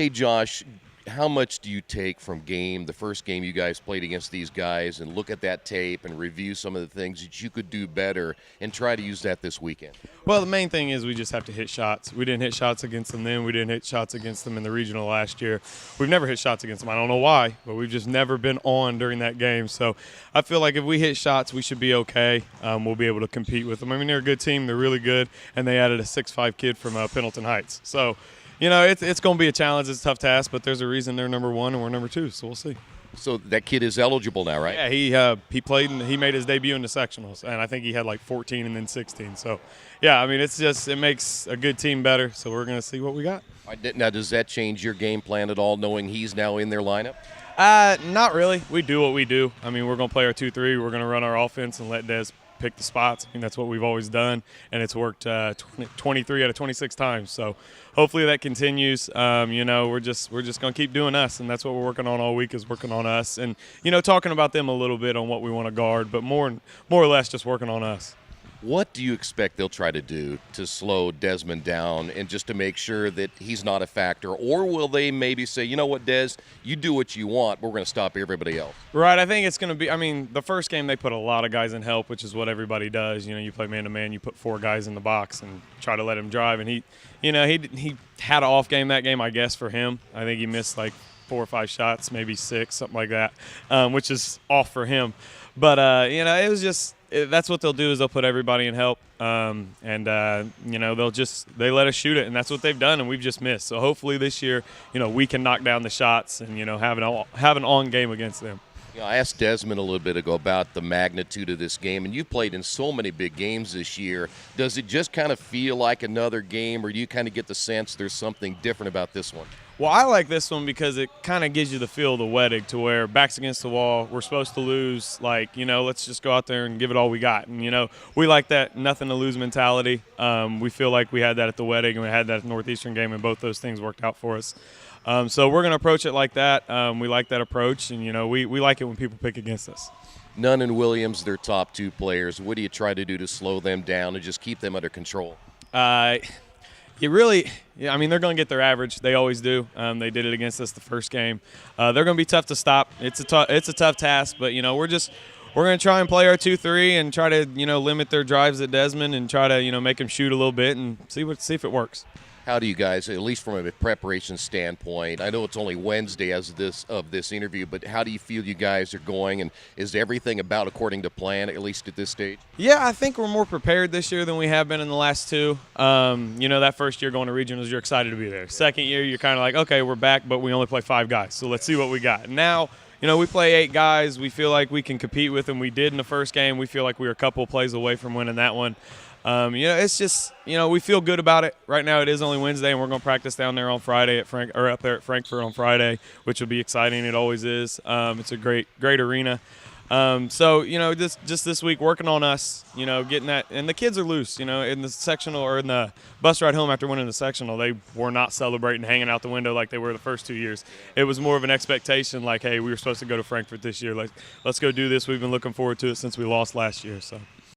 Hey, Josh, how much do you take from the first game you guys played against these guys, and look at that tape and review some of the things that you could do better and try to use that this weekend? Well, the main thing is we just have to hit shots. We didn't hit shots against them then. We didn't hit shots against them in the regional last year. We've never hit shots against them. I don't know why, but we've just never been on during that game. So I feel like if we hit shots, we should be okay. We'll be able to compete with them. I mean, they're a good team. They're really good, and they added a 6'5" kid from Pendleton Heights. So, it's going to be a challenge. It's a tough task, but there's a reason they're number one and we're number two, so we'll see. So that kid is eligible now, right? Yeah, he played and he made his debut in the sectionals, and I think he had like 14 and then 16. So, yeah, I mean, it makes a good team better, so we're going to see what we got. Now, does that change your game plan at all, knowing he's now in their lineup? Not really. We do what we do. I mean, we're going to play our 2-3. We're going to run our offense and let Des pick the spots. I mean, that's what we've always done, and it's worked 23 out of 26 times. So hopefully that continues. We're just going to keep doing us, and that's what we're working on all week, is working on us and, talking about them a little bit on what we want to guard, but more or less just working on us. What do you expect they'll try to do to slow Desmond down and just to make sure that he's not a factor? Or will they maybe say, you know what, Des, you do what you want, but we're going to stop everybody else? Right. I think it's going to be – the first game they put a lot of guys in help, which is what everybody does. You play man-to-man, you put 4 guys in the box and try to let him drive. And he had an off game that game, I guess, for him. I think he missed like 4 or 5 shots, maybe 6, something like that, which is off for him. But, it was just – that's what they'll do, is they'll put everybody in help, they let us shoot it, and that's what they've done, and we've just missed. So hopefully this year, we can knock down the shots and, have an on game against them. I asked Desmond a little bit ago about the magnitude of this game, and you played in so many big games this year. Does it just kind of feel like another game, or do you kind of get the sense there's something different about this one? Well, I like this one because it kind of gives you the feel of the wedding, to where back's against the wall, we're supposed to lose, let's just go out there and give it all we got. And, we like that nothing to lose mentality. We feel like we had that at the wedding, and we had that at the Northeastern game, and both those things worked out for us. So we're going to approach it like that. We like that approach, and, we like it when people pick against us. Nunn and Williams, their top 2 players. What do you try to do to slow them down and just keep them under control? They're going to get their average. They always do. They did it against us the first game. They're going to be tough to stop. It's a tough task, but, we're going to try and play our 2-3 and try to, limit their drives at Desmond and try to, make them shoot a little bit and see if it works. How do you guys, at least from a preparation standpoint, I know it's only Wednesday of this interview, but how do you feel you guys are going, and is everything about according to plan, at least at this stage? Yeah, I think we're more prepared this year than we have been in the last 2. That first year going to regionals, you're excited to be there. Second year, you're kind of like, okay, we're back, but we only play 5 guys, so let's see what we got. Now, we play 8 guys. We feel like we can compete with them. We did in the first game. We feel like we were a couple of plays away from winning that one. It's just, we feel good about it. Right now it is only Wednesday, and we're going to practice down there on Friday up there at Frankfort on Friday, which will be exciting. It always is. It's a great arena. Just this week working on us, getting that. And the kids are loose, in the sectional or in the bus ride home after winning the sectional, they were not celebrating, hanging out the window like they were the first 2 years. It was more of an expectation like, hey, we were supposed to go to Frankfort this year. Let's go do this. We've been looking forward to it since we lost last year. So.